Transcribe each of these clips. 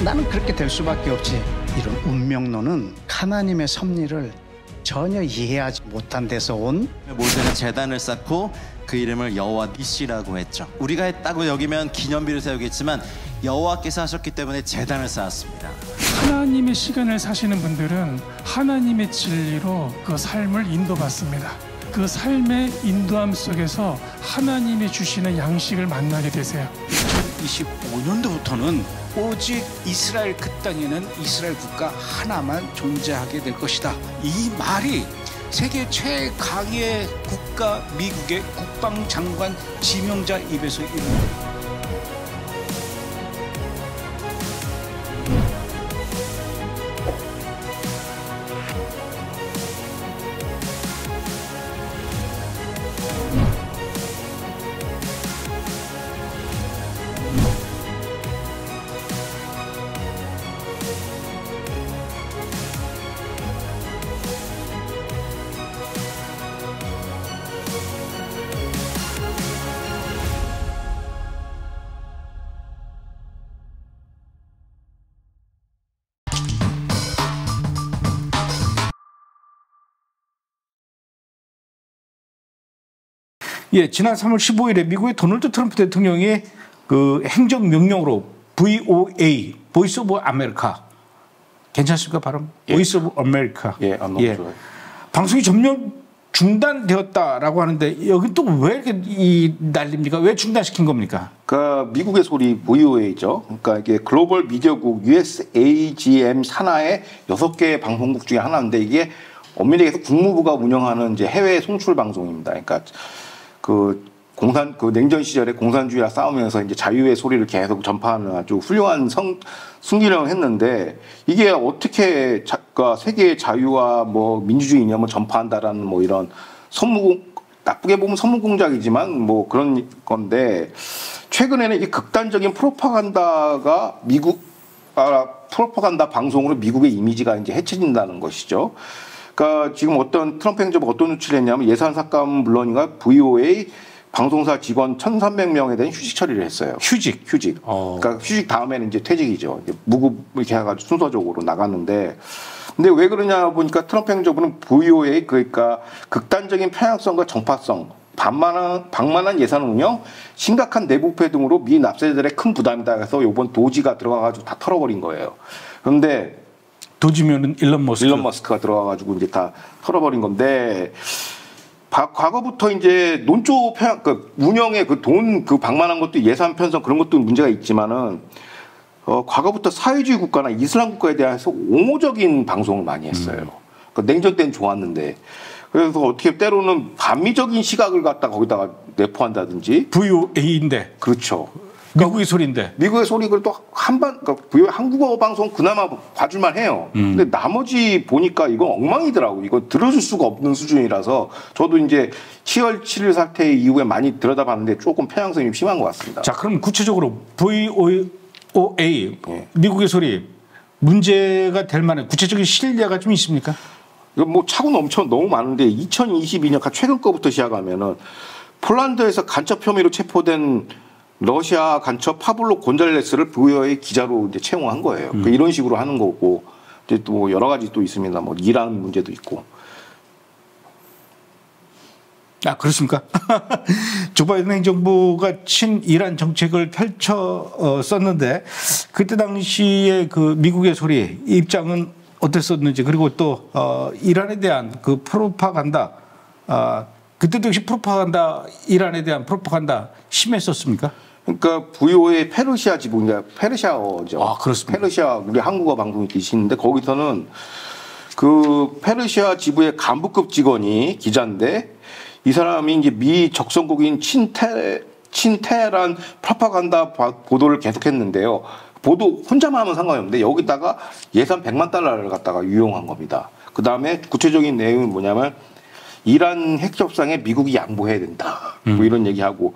나는 그렇게 될 수밖에 없지. 이런 운명론은 하나님의 섭리를 전혀 이해하지 못한 데서 온. 모세는 제단을 쌓고 그 이름을 여호와 니시라고 했죠. 우리가 했다고 여기면 기념비를 세우겠지만 여호와께서 하셨기 때문에 제단을 쌓았습니다. 하나님의 시간을 사시는 분들은 하나님의 진리로 그 삶을 인도받습니다. 그 삶의 인도함 속에서 하나님이 주시는 양식을 만나게 되세요. 2025년도부터는 오직 이스라엘 그 땅에는 이스라엘 국가 하나만 존재하게 될 것이다. 이 말이 세계 최강의 국가 미국의 국방장관 지명자 입에서 이릅니다. 예, 지난 3월 15일에 미국의 도널드 트럼프 대통령이 그 행정명령으로 VOA, 보이스 오브 아메리카, 괜찮습니까 발음? 예. 보이스 오브 아메리카. 예, 너무 예. 좋아요. 방송이 전면 중단되었다라고 하는데 여기 또 왜 이렇게 이 난립니까? 왜 중단시킨 겁니까? 그러니까 미국의 소리 VOA죠. 그러니까 이게 글로벌 미디어국 USAGM 산하의 6개의 방송국 중에 하나인데 이게 엄밀히 얘기해서 국무부가 운영하는 이제 해외 송출 방송입니다. 그러니까 그 냉전 시절에 공산주의와 싸우면서 이제 자유의 소리를 계속 전파하는 아주 훌륭한 순기능을 했는데 이게 어떻게 그러니까 세계의 자유와 뭐 민주주의 이념을 전파한다라는 뭐 이런 나쁘게 보면 선무공작이지만 뭐 그런 건데 최근에는 이게 극단적인 프로파간다가 프로파간다 방송으로 미국의 이미지가 이제 해쳐진다는 것이죠. 그러니까 지금 트럼프 행정부가 어떤 조치를 했냐면 예산 삭감 물론이가 VOA 방송사 직원 1,300명에 대한 휴직 처리를 했어요. 휴직. 그러니까 휴직 다음에는 이제 퇴직이죠. 무급 이렇게 해가지고 순서적으로 나갔는데, 근데 왜 그러냐 보니까 트럼프 행정부는 VOA 그러니까 극단적인 편향성과 정파성, 방만한 예산 운영, 심각한 내부패 등으로 미 납세자들의 큰 부담이다 해서 이번 도지가 들어가가지고 다 털어버린 거예요. 그런데 도지면은 일론 머스크가 들어가가지고 이제 다 털어버린 건데. 과거부터 이제 논조 편향, 운영의 돈 방만한 것도 예산 편성 그런 것도 문제가 있지만은, 과거부터 사회주의 국가나 이슬람 국가에 대해서 옹호적인 방송을 많이 했어요. 냉전 때는 좋았는데. 그래서 어떻게 때로는 반미적인 시각을 갖다 거기다가 내포한다든지. VOA인데. 그렇죠. 미국의 소리인데. 미국의 소리 그래도 그러니까 한국어 방송 그나마 봐줄만 해요. 근데 나머지 보니까 이건 엉망이더라고. 이거 들어줄 수가 없는 수준이라서 저도 이제 7월 7일 사태 이후에 많이 들여다봤는데 조금 편향성이 심한 것 같습니다. 자, 그럼 구체적으로 VOA, 예. 미국의 소리 문제가 될 만한 구체적인 실례가 좀 있습니까? 이거 뭐 차고 넘쳐 너무 많은데 2022년 최근 거부터 시작하면은 폴란드에서 간첩 혐의로 체포된 러시아 간첩 파블로 곤잘레스를 VOA 기자로 이제 채용한 거예요. 이런 식으로 하는 거고, 이제 또 여러 가지 또 있습니다. 뭐 이란 문제도 있고. 아, 그렇습니까? 조 바이든 행정부가 친이란 정책을 펼쳤었는데 그때 당시에 그 미국의 소리 입장은 어땠었는지, 그리고 또 이란에 대한 그 프로파간다, 그때도 역시 이란에 대한 프로파간다 심했었습니까? 그러니까 VO의 페르시아 지부, 그러니까 페르시아어죠. 아, 그렇습니다. 페르시아, 우리 한국어 방송이 계시는데 거기서는 그 페르시아 지부의 간부급 직원이 기자인데 이 사람이 이제 미 적성국인 친테헤란 프로파간다 보도를 계속했는데요. 보도 혼자만 하면 상관이 없는데 여기다가 예산 100만 달러를 갖다가 유용한 겁니다. 그 다음에 구체적인 내용은 뭐냐면 이란 핵 협상에 미국이 양보해야 된다. 뭐 이런 얘기하고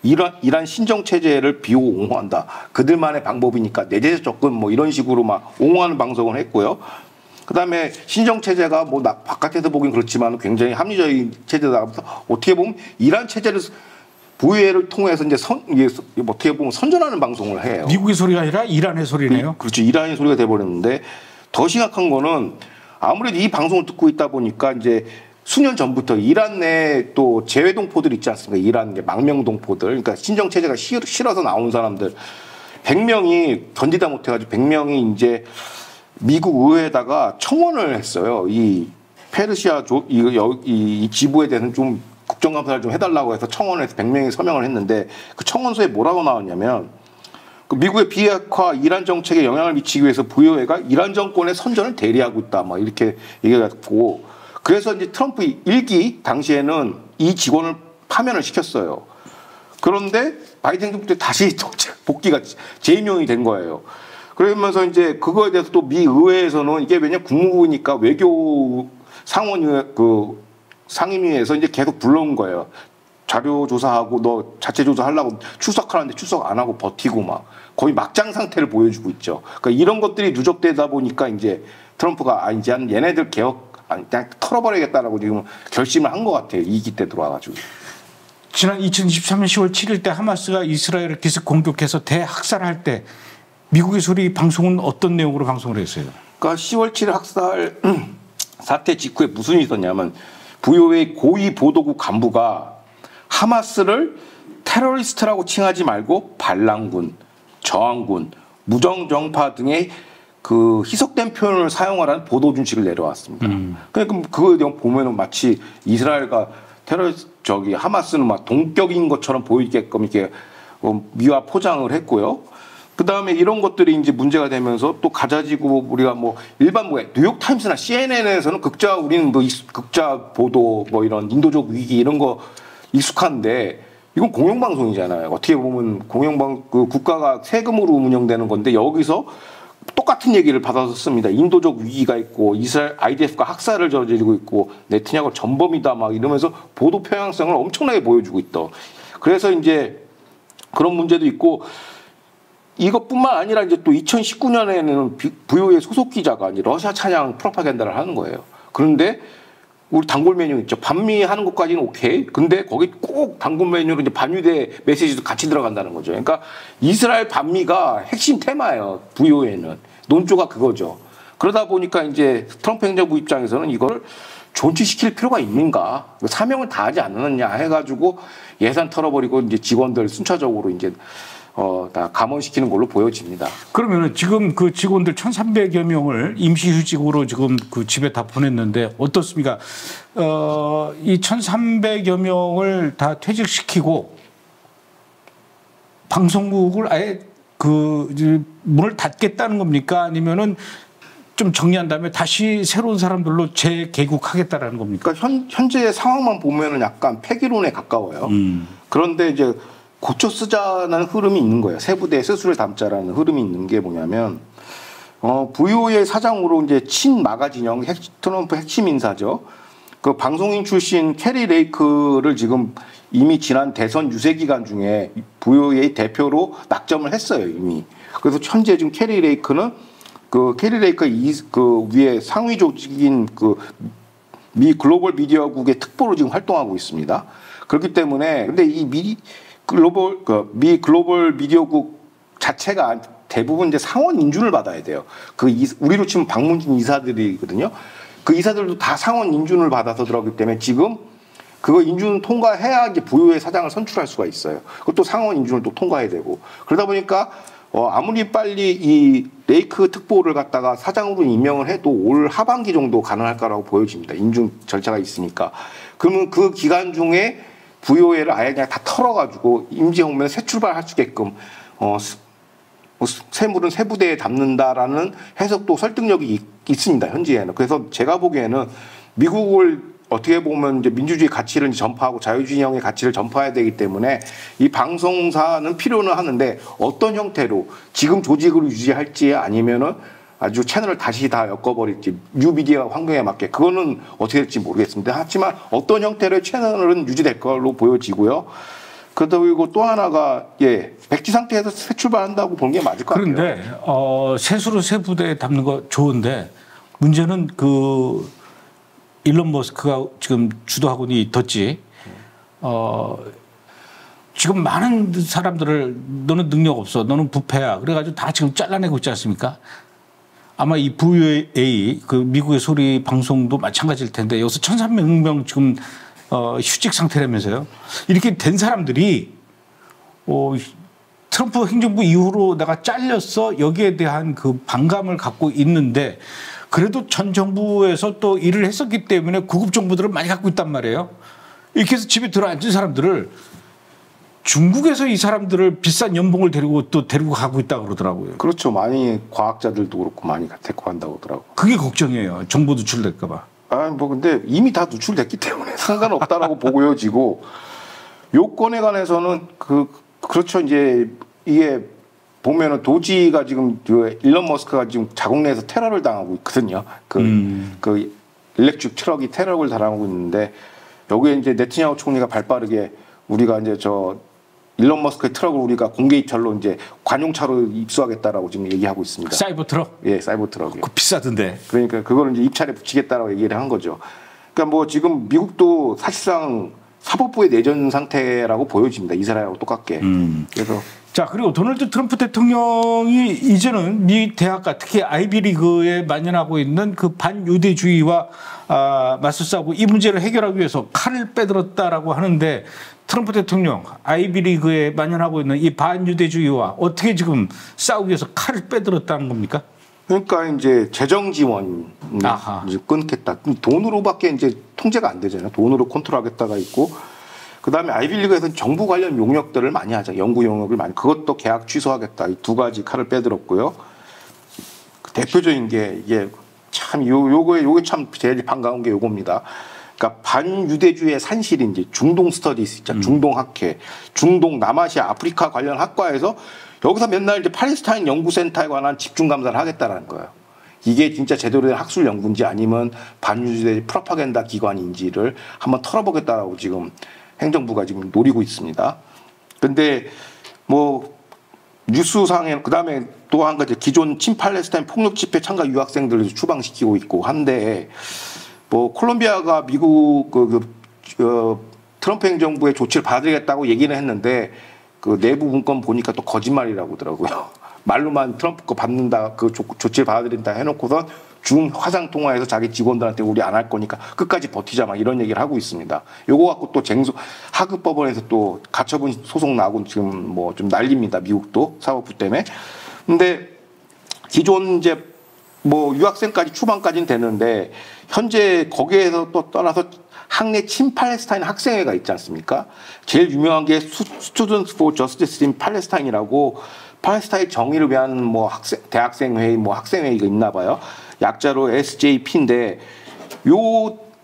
이란 신정 체제를 비호옹호한다. 그들만의 방법이니까 내재적 접근 뭐 이런 식으로 막 옹호하는 방송을 했고요. 그다음에 신정 체제가 뭐 바깥에서 보긴 그렇지만 굉장히 합리적인 체제다. 어떻게 보면 이란 체제를 VOA를 통해서 이제 이게 어떻게 보면 선전하는 방송을 해요. 미국의 소리가 아니라 이란의 소리네요. 그렇죠. 이란의 소리가 돼버렸는데 더 심각한 거는 아무래도 이 방송을 듣고 있다 보니까 이제 수년 전부터 이란 내 또 재외동포들 있지 않습니까? 이란 망명동포들, 그러니까 신정 체제가 싫어서 나온 사람들 100명이 견디다 못해가지고 100명이 이제 미국 의회에다가 청원을 했어요. 이 페르시아 이 지부에 대해서는 좀 국정감사를 좀 해달라고 해서 청원을 해서 100명이 서명을 했는데 그 청원서에 뭐라고 나왔냐면 그 미국의 비핵화 이란 정책에 영향을 미치기 위해서 VOA가 이란 정권의 선전을 대리하고 있다. 막 이렇게 얘기했고 그래서 이제 트럼프 1기 당시에는 이 직원을 파면을 시켰어요. 그런데 바이든 정부 때 다시 복귀가 재임용이 된 거예요. 그러면서 이제 그거에 대해서 또 미 의회에서는 이게 왜냐 국무부니까 외교 상원의회 그 상임위에서 이제 계속 불러온 거예요. 자료 조사하고 너 자체 조사하려고 출석하는데 출석 안 하고 버티고 막 거의 막장 상태를 보여주고 있죠. 그러니까 이런 것들이 누적되다 보니까 이제 트럼프가 이제 얘네들 개혁 그냥 털어버리겠다라고 지금 결심을 한 것 같아요. 2기 때 들어와가지고. 지난 2023년 10월 7일 때 하마스가 이스라엘을 기습 공격해서 대학살할 때 미국의 소리 방송은 어떤 내용으로 방송을 했어요? 그러니까 10월 7일 학살 사태 직후에 무슨 일이 있었냐면 VOA 고위 보도국 간부가 하마스를 테러리스트라고 칭하지 말고 반란군, 저항군, 무정정파 등의 그 희석된 표현을 사용하라는 보도 준칙을 내려왔습니다. 그러니까 그거에 대한 보면은 마치 이스라엘과 하마스는 막 동격인 것처럼 보이게끔 이렇게 미화 포장을 했고요. 그 다음에 이런 것들이 이제 문제가 되면서 또 가자지구 우리가 뭐 일반 뭐 뉴욕 타임스나 CNN에서는 우리는 뭐 극자 보도 뭐 이런 인도적 위기 이런 거 익숙한데 이건 공영방송이잖아요. 어떻게 보면 그 국가가 세금으로 운영되는 건데 여기서 똑같은 얘기를 받아서 씁니다. 인도적 위기가 있고 이스라엘 IDF가 학살을 저지르고 있고 네타냐후 전범이다 막 이러면서 보도 편향성을 엄청나게 보여주고 있다. 그래서 이제 그런 문제도 있고 이것뿐만 아니라 이제 또 2019년에는 VOA 소속 기자가 이제 러시아 찬양 프로파간다를 하는 거예요. 그런데 우리 단골 메뉴 있죠. 반미하는 것까지는 오케이. 근데 거기 꼭 단골 메뉴로 이제 반유대 메시지도 같이 들어간다는 거죠. 그러니까 이스라엘 반미가 핵심 테마예요. VOA는. 논조가 그거죠. 그러다 보니까 이제 트럼프 행정부 입장에서는 이걸 존치시킬 필요가 있는가. 사명을 다하지 않느냐 해가지고 예산 털어버리고 이제 직원들 순차적으로 이제 다 감원시키는 걸로 보여집니다. 그러면 지금 그 직원들 1,300여 명을 임시휴직으로 지금 그 집에 다 보냈는데 어떻습니까? 이 1,300여 명을 다 퇴직시키고 방송국을 아예 그 문을 닫겠다는 겁니까? 아니면은 좀 정리한 다음에 다시 새로운 사람들로 재개국하겠다라는 겁니까? 그러니까 현재 상황만 보면은 약간 폐기론에 가까워요. 그런데 이제 고쳐 쓰자는 흐름이 있는 거예요. 세부대에 스스로를 담자라는 흐름이 있는 게 뭐냐면, VOA 사장으로 이제 친마가 진영 트럼프 핵심 인사죠. 그 방송인 출신 캐리 레이크를 지금 이미 지난 대선 유세 기간 중에 VOA 대표로 낙점을 했어요, 이미. 그래서 현재 지금 캐리 레이크는 그 위에 상위 조직인 그 미 글로벌 미디어국의 특보로 지금 활동하고 있습니다. 그렇기 때문에 근데 이 미 글로벌 미디어국 자체가 대부분 이제 상원 인준을 받아야 돼요. 우리로 치면 방문진 이사들이거든요. 그 이사들도 다 상원 인준을 받아서 들어가기 때문에 지금 그거 인준 통과해야 이제 VOA 사장을 선출할 수가 있어요. 그것도 상원 인준을 또 통과해야 되고 그러다 보니까 아무리 빨리 이 레이크 특보를 갖다가 사장으로 임명을 해도 올 하반기 정도 가능할 거라고 보여집니다. 인준 절차가 있으니까. 그러면 그 기간 중에 VOA를 아예 그냥 다 털어가지고 임시홍면 새 출발할 수 있게끔 세물은 세부대에 담는다라는 해석도 설득력이 있습니다. 현재에는. 그래서 제가 보기에는 미국을 어떻게 보면 이제 민주주의 가치를 전파하고 자유주의형의 가치를 전파해야 되기 때문에 이 방송사는 필요는 하는데 어떤 형태로 지금 조직으로 유지할지 아니면은 아주 채널을 다시 다 엮어버릴지 뉴미디어 환경에 맞게 그거는 어떻게 될지 모르겠습니다. 하지만 어떤 형태로의 채널은 유지될 걸로 보여지고요. 그리고 또 하나가 백지 상태에서 새 출발한다고 보는 게 맞을 것 같아요. 그런데 세수로 새 부대에 담는 거 좋은데 문제는 그 일론 머스크가 지금 주도하고 있는 이 덧지 지금 많은 사람들을 너는 능력 없어, 너는 부패야. 그래가지고 다 지금 잘라내고 있지 않습니까? 아마 이 VA 그 미국의 소리 방송도 마찬가지일 텐데 여기서 1,300명 지금 휴직 상태라면서요. 이렇게 된 사람들이 트럼프 행정부 이후로 내가 잘렸어 여기에 대한 그 반감을 갖고 있는데 그래도 전 정부에서 또 일을 했었기 때문에 고급 정보들을 많이 갖고 있단 말이에요. 이렇게 해서 집에 들어앉은 사람들을 중국에서 이 사람들을 비싼 연봉을 데리고 가고 있다고 그러더라고요. 그렇죠. 많이 과학자들도 그렇고 많이 데리고 간다고 하더라고요. 그게 걱정이에요. 정보 누출될까 봐. 뭐 근데 이미 다 누출됐기 때문에 상관없다라고 보여지고 요건에 관해서는 그렇죠. 이제 이게 보면은 도지가 지금 일론 머스크가 지금 자국 내에서 테러를 당하고 있거든요. 그 일렉트릭 트럭이 테러를 당하고 있는데 여기에 이제 네타냐후 총리가 발빠르게 우리가 이제 일론 머스크의 트럭을 우리가 공개 입찰로 이제 관용차로 입수하겠다라고 지금 얘기하고 있습니다. 사이버 트럭? 예, 사이버 트럭이. 그 비싸던데. 그러니까 그거를 이제 입찰에 붙이겠다라고 얘기를 한 거죠. 그러니까 뭐 지금 미국도 사실상 사법부의 내전 상태라고 보여집니다. 이스라엘하고 똑같게. 그래서 자, 그리고 도널드 트럼프 대통령이 이제는 미 대학가 특히 아이비리그에 만연하고 있는 그 반유대주의와 맞서 싸우고 이 문제를 해결하기 위해서 칼을 빼들었다라고 하는데 트럼프 대통령 아이비리그에 만연하고 있는 이 반유대주의와 어떻게 지금 싸우기 위해서 칼을 빼들었다는 겁니까? 그러니까 이제 재정 지원 이제 끊겠다. 돈으로밖에 이제 통제가 안 되잖아요. 돈으로 컨트롤하겠다가 있고, 그 다음에 아이비리그에서는 정부 관련 용역들을 많이 하죠. 연구 용역을 많이. 그것도 계약 취소하겠다. 이 두 가지 칼을 빼들었고요. 그 대표적인 게 이게 참 요게 참 제일 반가운 게 요겁니다. 그러니까 반유대주의 산실이 이제 중동 스터디스 있죠. 중동 학회, 중동 남아시아 아프리카 관련 학과에서 여기서 맨날 이제 팔레스타인 연구센터에 관한 집중 감사를 하겠다라는 거예요. 이게 진짜 제대로 된 학술 연구인지 아니면 반유대 프로파간다 기관인지를 한번 털어보겠다라고 지금 행정부가 지금 노리고 있습니다. 근데 뭐 뉴스상에 그다음에 또 한 가지 기존 친팔레스타인 폭력 집회 참가 유학생들을 추방시키고 있고 한데 뭐 콜롬비아가 미국 트럼프 행정부의 조치를 받아들이겠다고 얘기는 했는데 그 내부 문건 보니까 또 거짓말이라고 하더라고요. 말로만 트럼프 거 받는다, 그 조치를 받아들인다 해놓고선 중 화상 통화에서 자기 직원들한테 우리 안 할 거니까 끝까지 버티자 막 이런 얘기를 하고 있습니다. 요거 갖고 또 하급 법원에서 또 가처분 소송 나고 지금 뭐 좀 난립니다. 미국도 사법부 때문에. 근데 기존 이제 뭐 유학생까지 추방까지는 되는데 현재 거기에서 또 떠나서 학내 친팔레스타인 학생회가 있지 않습니까? 제일 유명한 게 Students for Justice in Palestine이라고 팔레스타인 정의를 위한 뭐 대학생회의 뭐 학생회의가 있나 봐요. 약자로 SJP인데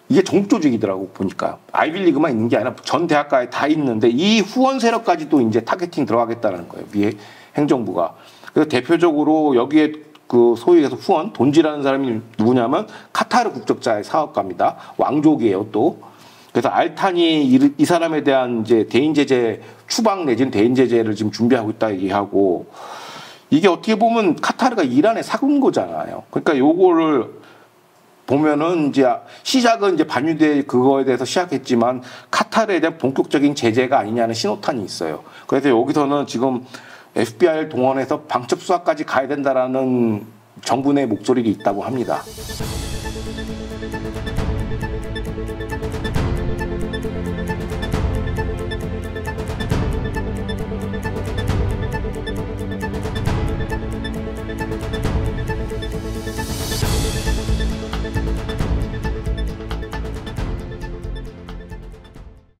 이게 종교적이더라고 보니까. 아이비리그만 있는 게 아니라 전 대학가에 다 있는데 이 후원 세력까지도 이제 타겟팅 들어가겠다는 거예요. 미 행정부가. 그래서 대표적으로 여기에 그 소위 해서 후원, 돈지라는 사람이 누구냐면 카타르 국적자의 사업가입니다. 왕족이에요 또. 그래서 알탄이 이 사람에 대한 이제 대인 제재 추방 내지는 대인 제재를 지금 준비하고 있다 얘기하고, 이게 어떻게 보면 카타르가 이란에 사군 거잖아요. 그러니까 요거를 보면은 이제 시작은 이제 반유대 그거에 대해서 시작했지만 카타르에 대한 본격적인 제재가 아니냐는 신호탄이 있어요. 그래서 여기서는 지금 FBI를 동원해서 방첩 수사까지 가야 된다라는 정부 내 목소리가 있다고 합니다.